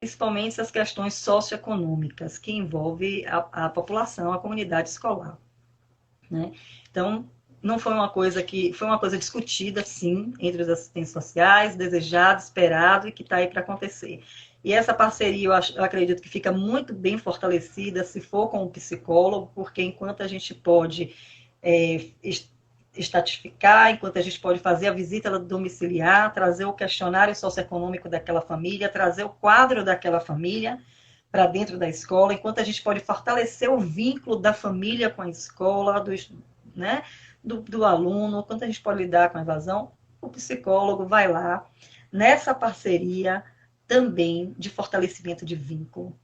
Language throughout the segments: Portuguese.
principalmente as questões socioeconômicas que envolvem a população, a comunidade escolar, né? Então, não foi uma coisa que... Foi uma coisa discutida, sim, entre os assistentes sociais, desejado, esperado e que está aí para acontecer. E essa parceria, eu acredito que fica muito bem fortalecida se for com o psicólogo, porque enquanto a gente pode estratificar, enquanto a gente pode fazer a visita domiciliar, trazer o questionário socioeconômico daquela família, trazer o quadro daquela família para dentro da escola, enquanto a gente pode fortalecer o vínculo da família com a escola, né, do aluno, enquanto a gente pode lidar com a evasão, o psicólogo vai lá, nessa parceria também de fortalecimento de vínculo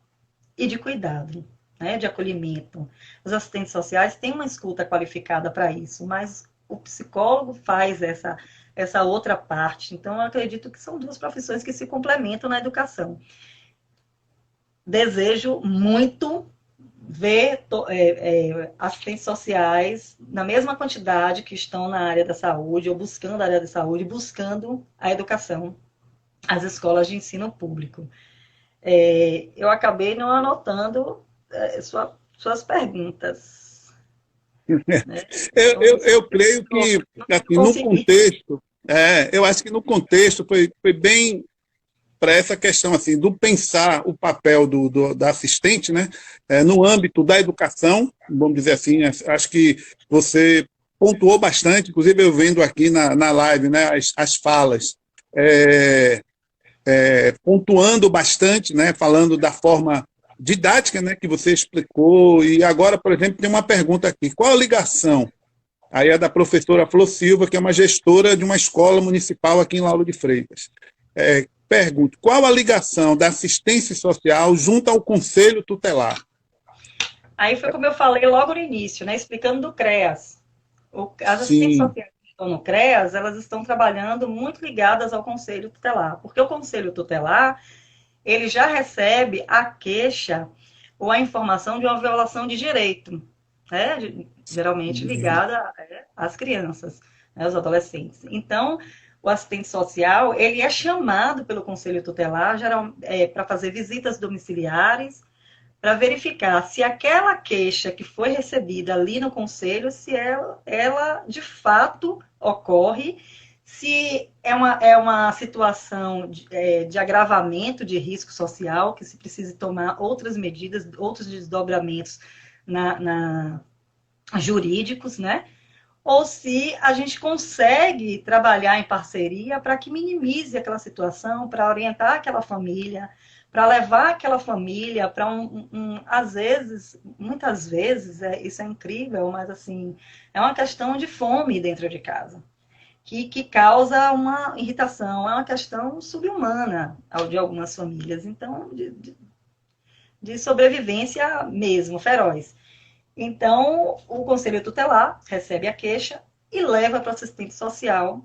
e de cuidado, né, de acolhimento. Os assistentes sociais têm uma escuta qualificada para isso, mas o psicólogo faz essa outra parte. Então, eu acredito que são duas profissões que se complementam na educação. Desejo muito ver assistentes sociais na mesma quantidade que estão na área da saúde, ou buscando a área da saúde, buscando a educação, as escolas de ensino público. Eu acabei não anotando suas perguntas, né? Eu creio que, assim, no Consegui. contexto, eu acho que no contexto foi bem para essa questão assim do pensar o papel da assistente, né, no âmbito da educação, vamos dizer assim. Acho que você pontuou bastante, inclusive eu vendo aqui na live, né, as falas, é, pontuando bastante, né, falando da forma didática, né, que você explicou. E agora, por exemplo, tem uma pergunta aqui: qual a ligação? Aí é da professora Flor Silva, que é uma gestora de uma escola municipal aqui em Lauro de Freitas. Pergunto: qual a ligação da assistência social junto ao Conselho Tutelar? Aí foi como eu falei logo no início, né? Explicando do CREAS. As assistentes Sim, sociais que estão no CREAS, elas estão trabalhando muito ligadas ao Conselho Tutelar, porque o Conselho Tutelar, ele já recebe a queixa ou a informação de uma violação de direito, né? Geralmente ligada às crianças, né? Aos adolescentes. Então, o assistente social, ele é chamado pelo Conselho Tutelar para fazer visitas domiciliares, para verificar se aquela queixa que foi recebida ali no conselho, se ela de fato ocorre, se é uma situação de agravamento de risco social, que se precisa tomar outras medidas, outros desdobramentos jurídicos, né? Ou se a gente consegue trabalhar em parceria para que minimize aquela situação, para orientar aquela família, para levar aquela família para às vezes, muitas vezes, isso é incrível, mas assim, é uma questão de fome dentro de casa, que causa uma irritação, é uma questão subhumana de algumas famílias, então, de sobrevivência mesmo, feroz. Então, o Conselho Tutelar recebe a queixa e leva para o assistente social,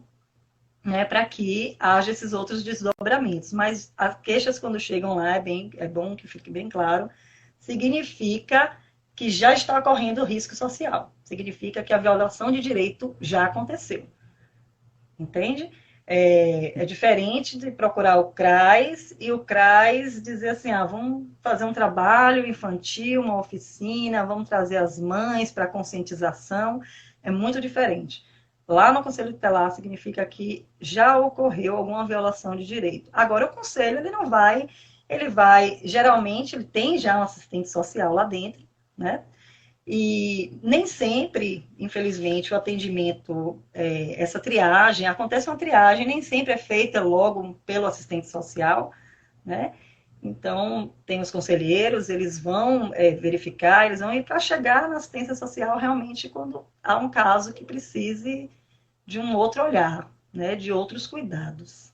né, para que haja esses outros desdobramentos. Mas as queixas, quando chegam lá, é bom que fique bem claro, significa que já está ocorrendo risco social. Significa que a violação de direito já aconteceu. Entende? É diferente de procurar o CRAS e o CRAS dizer assim, vamos fazer um trabalho infantil, uma oficina, vamos trazer as mães para conscientização. É muito diferente. Lá no Conselho Tutelar significa que já ocorreu alguma violação de direito. Agora, o Conselho, ele vai, geralmente, ele tem já um assistente social lá dentro, né? E nem sempre, infelizmente, o atendimento, essa triagem, acontece uma triagem, nem sempre é feita logo pelo assistente social, né? Então, tem os conselheiros, eles vão verificar, eles vão ir para chegar na assistência social realmente quando há um caso que precise de um outro olhar, né? De outros cuidados.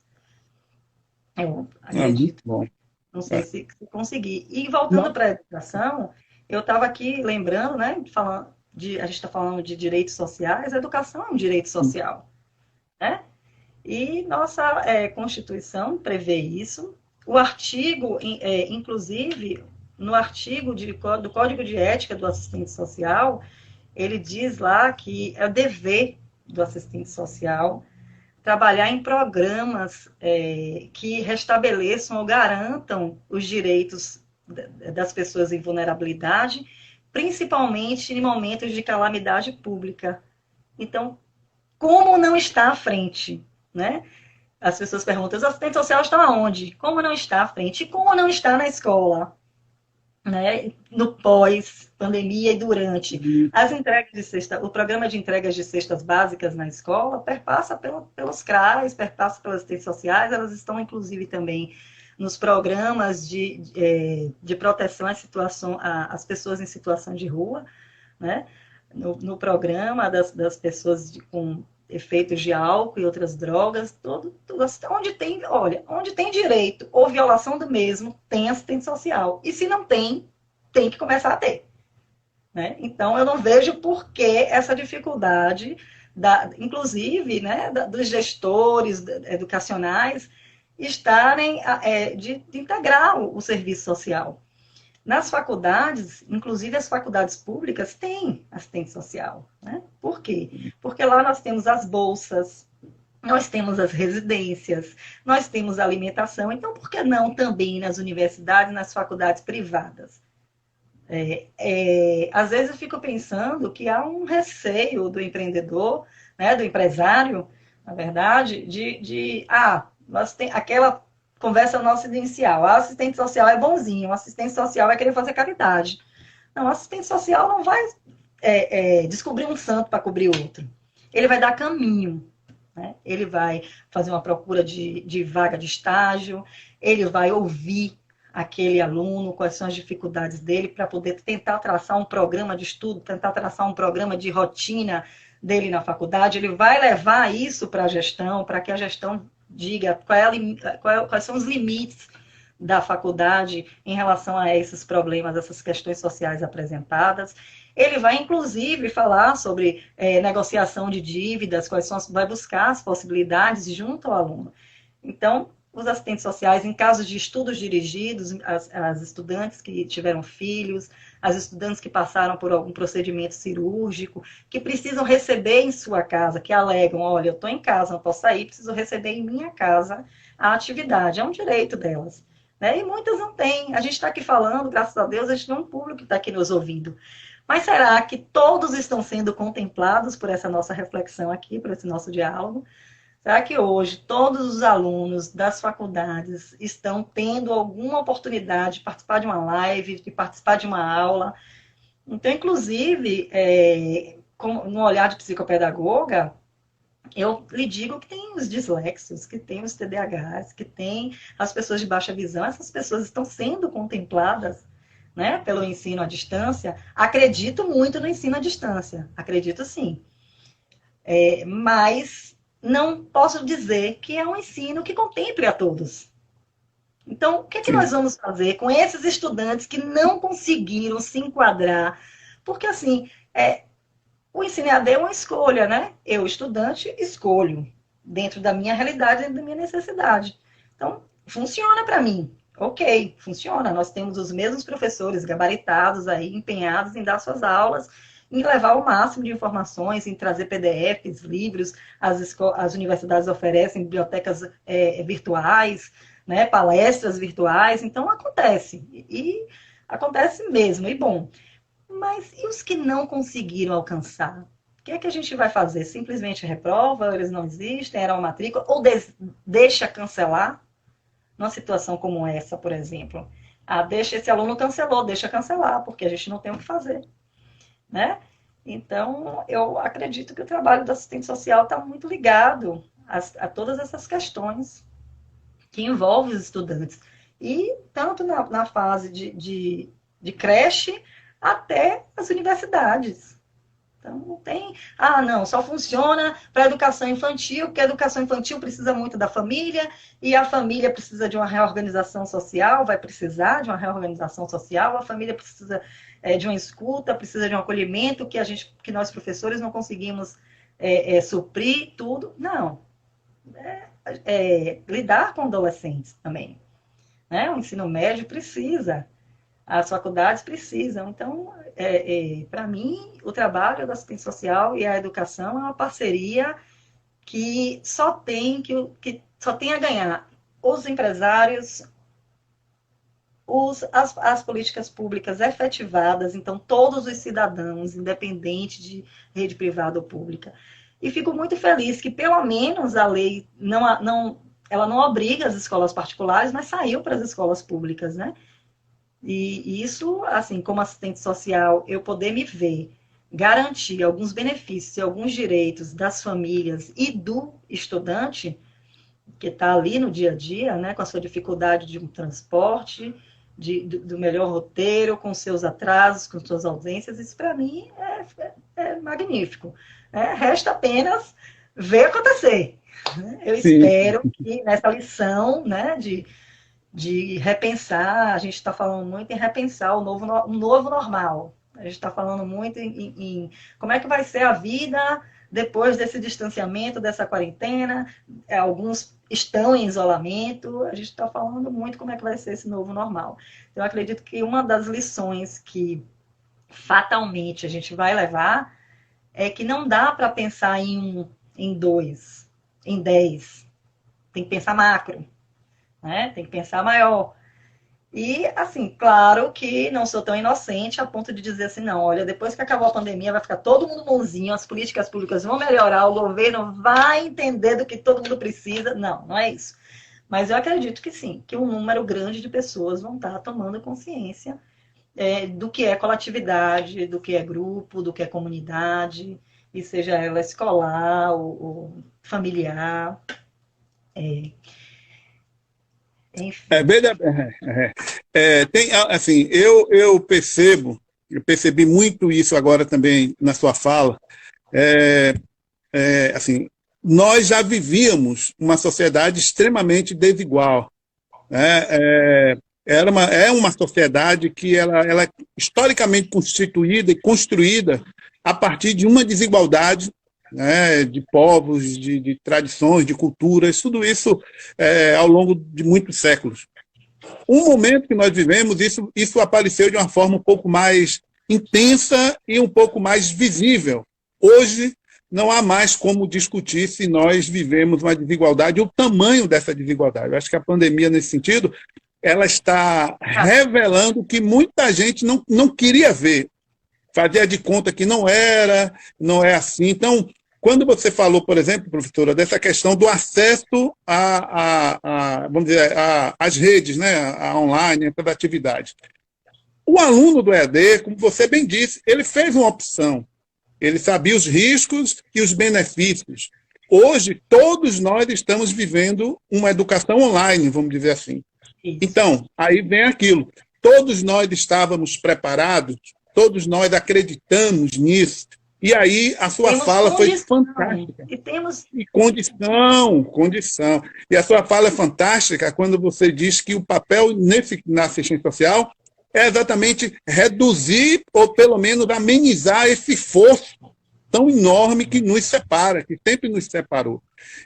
Eu muito acredito. bom. Não sei se consegui. E voltando Não, para a educação, eu estava aqui lembrando, né, a gente está falando de direitos sociais, a educação é um direito social, né? E nossa Constituição prevê isso. O artigo, inclusive, no artigo do Código de Ética do Assistente Social, ele diz lá que é o dever do assistente social trabalhar em programas que restabeleçam ou garantam os direitos das pessoas em vulnerabilidade, principalmente em momentos de calamidade pública. Então, como não está à frente, né? As pessoas perguntam, os assistentes sociais estão aonde? Como não está à frente? E como não está na escola? Né? No pós-pandemia e durante. As entregas de cesta, o programa de entregas de cestas básicas na escola perpassa pelos CRAs, perpassa pelas assistentes sociais, elas estão, inclusive, também nos programas de proteção às pessoas em situação de rua, né? No programa das pessoas com efeitos de álcool e outras drogas, tudo onde tem direito ou violação do mesmo, tem assistente social. E se não tem, tem que começar a ter. Né? Então, eu não vejo por que essa dificuldade, inclusive, né, dos gestores educacionais, estarem de integrar o serviço social. Nas faculdades, inclusive as faculdades públicas, têm assistente social. Né? Por quê? Porque lá nós temos as bolsas, nós temos as residências, nós temos a alimentação. Então, por que não também nas universidades, nas faculdades privadas? Às vezes eu fico pensando que há um receio do empreendedor, né, do empresário, na verdade, nós tem aquela conversa nossa inicial, o assistente social é bonzinho, o assistente social vai querer fazer caridade. Não, o assistente social não vai descobrir um santo para cobrir outro. Ele vai dar caminho, né? Ele vai fazer uma procura de vaga de estágio, ele vai ouvir aquele aluno, quais são as dificuldades dele, para poder tentar traçar um programa de estudo, tentar traçar um programa de rotina dele na faculdade. Ele vai levar isso para a gestão, para que a gestão diga quais são os limites da faculdade em relação a esses problemas, essas questões sociais apresentadas. Ele vai, inclusive, falar sobre negociação de dívidas, vai buscar as possibilidades junto ao aluno. Então, os assistentes sociais, em casos de estudos dirigidos, as estudantes que tiveram filhos, as estudantes que passaram por algum procedimento cirúrgico, que precisam receber em sua casa, que alegam, olha, eu estou em casa, não posso sair, preciso receber em minha casa a atividade, é um direito delas. Né? E muitas não têm. A gente está aqui falando, graças a Deus, a gente tem um público que está aqui nos ouvindo. Mas será que todos estão sendo contemplados por essa nossa reflexão aqui, por esse nosso diálogo? Será que hoje todos os alunos das faculdades estão tendo alguma oportunidade de participar de uma live, de participar de uma aula? Então, inclusive, no olhar de psicopedagoga, eu lhe digo que tem os dislexos, que tem os TDAHs, que tem as pessoas de baixa visão. Essas pessoas estão sendo contempladas, né, pelo ensino à distância. Acredito muito no ensino à distância, acredito sim. Mas não posso dizer que é um ensino que contemple a todos. Então, o que nós vamos fazer com esses estudantes que não conseguiram se enquadrar? Porque, assim, o ensino EAD é uma escolha, né? Eu, estudante, escolho dentro da minha realidade, dentro da minha necessidade. Então, funciona para mim. Ok, funciona. Nós temos os mesmos professores gabaritados aí, empenhados em dar suas aulas, em levar o máximo de informações, em trazer PDFs, livros. As universidades oferecem bibliotecas virtuais, né, palestras virtuais. Então, acontece. E acontece mesmo. E, bom, mas e os que não conseguiram alcançar? O que é que a gente vai fazer? Simplesmente reprova, eles não existem, era uma matrícula, ou deixa cancelar? Numa situação como essa, por exemplo. Deixa esse aluno cancelou, deixa cancelar, porque a gente não tem o que fazer. Né? Então, eu acredito que o trabalho do assistente social está muito ligado a todas essas questões que envolvem os estudantes. E tanto na fase de creche até as universidades. Então, não tem... não, só funciona para a educação infantil, porque a educação infantil precisa muito da família, e a família precisa de uma reorganização social, vai precisar de uma reorganização social, a família precisa de uma escuta, precisa de um acolhimento que nós professores não conseguimos suprir tudo. Não. Lidar com adolescentes também. Né? O ensino médio precisa, as faculdades precisam. Então, para mim, o trabalho da assistência social e a educação é uma parceria que só tem a ganhar os empresários, as políticas públicas efetivadas, então todos os cidadãos, independente de rede privada ou pública. E fico muito feliz que, pelo menos, a lei ela não obriga as escolas particulares, mas saiu para as escolas públicas, né? E isso, assim, como assistente social, eu poder me ver, garantir alguns benefícios e alguns direitos das famílias e do estudante, que está ali no dia a dia, né, com a sua dificuldade de um transporte, do melhor roteiro, com seus atrasos, com suas ausências, isso para mim é magnífico. Né? Resta apenas ver acontecer. Né? Eu Sim. espero que nessa lição, né, de repensar, a gente está falando muito em repensar um novo normal. A gente está falando muito em como é que vai ser a vida depois desse distanciamento, dessa quarentena. Alguns estão em isolamento. A gente está falando muito como é que vai ser esse novo normal. Eu acredito que uma das lições que fatalmente a gente vai levar é que não dá para pensar em 2, em 10. Tem que pensar macro. Né? Tem que pensar maior. E, assim, claro que não sou tão inocente a ponto de dizer assim, não, olha, depois que acabou a pandemia vai ficar todo mundo bonzinho, as políticas públicas vão melhorar, o governo vai entender do que todo mundo precisa. Não, não é isso. Mas eu acredito que sim, que um número grande de pessoas vão estar tomando consciência do que é coletividade, do que é grupo, do que é comunidade, e seja ela escolar ou familiar. Enfim. Tem, assim, eu percebi muito isso agora também na sua fala. Assim, nós já vivíamos uma sociedade extremamente desigual. Né? É uma sociedade que ela é historicamente constituída e construída a partir de uma desigualdade, né, de povos, de tradições, de culturas, tudo isso ao longo de muitos séculos. Um momento que nós vivemos, isso apareceu de uma forma um pouco mais intensa e um pouco mais visível. Hoje, não há mais como discutir se nós vivemos uma desigualdade, o tamanho dessa desigualdade. Eu acho que a pandemia, nesse sentido, ela está revelando que muita gente não queria ver, fazia de conta que não é assim. Então, quando você falou, por exemplo, professora, dessa questão do acesso vamos dizer, às redes, né, a online, essas atividades. O aluno do EAD, como você bem disse, ele fez uma opção. Ele sabia os riscos e os benefícios. Hoje, todos nós estamos vivendo uma educação online, vamos dizer assim. Isso. Então, aí vem aquilo. Todos nós estávamos preparados, todos nós acreditamos nisso. E aí a sua fala foi fantástica. E condição. E a sua fala é fantástica quando você diz que o papel na assistência social é exatamente reduzir ou pelo menos amenizar esse esforço tão enorme que nos separa, que sempre nos separou.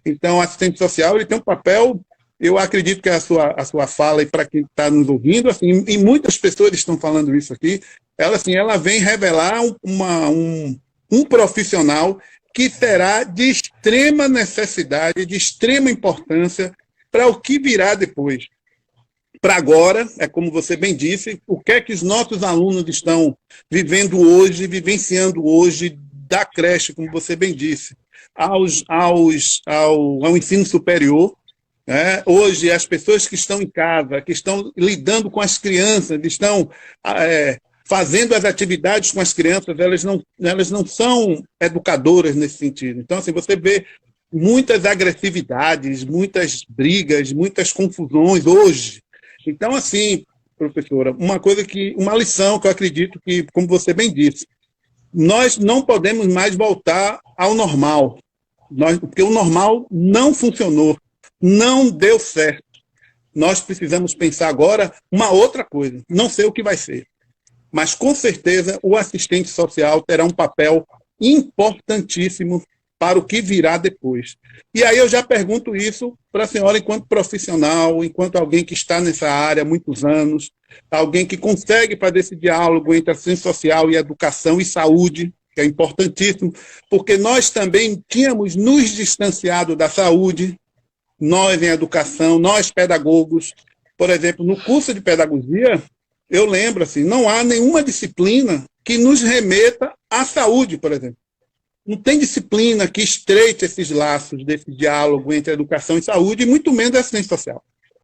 Então, o assistente social ele tem um papel, eu acredito que a sua fala, e para quem está nos ouvindo, assim, e muitas pessoas estão falando isso aqui, ela vem revelar um profissional que será de extrema necessidade, de extrema importância para o que virá depois. Para agora, é como você bem disse, o que é que os nossos alunos estão vivendo hoje, vivenciando hoje, da creche, como você bem disse, ao ensino superior. Né? Hoje, as pessoas que estão em casa, que estão lidando com as crianças, estão fazendo as atividades com as crianças, elas não são educadoras nesse sentido. Então, assim, você vê muitas agressividades, muitas brigas, muitas confusões hoje. Então, assim, professora, uma lição que eu acredito que, como você bem disse, nós não podemos mais voltar ao normal, porque o normal não funcionou, não deu certo. Nós precisamos pensar agora uma outra coisa, não sei o que vai ser, mas com certeza o assistente social terá um papel importantíssimo para o que virá depois. E aí eu já pergunto isso para a senhora enquanto profissional, enquanto alguém que está nessa área há muitos anos, alguém que consegue fazer esse diálogo entre assistência social e educação e saúde, que é importantíssimo, porque nós também tínhamos nos distanciado da saúde, nós em educação, nós pedagogos. Por exemplo, no curso de pedagogia, eu lembro, assim, não há nenhuma disciplina que nos remeta à saúde, por exemplo. Não tem disciplina que estreite esses laços desse diálogo entre educação e saúde, e muito menos assistência social.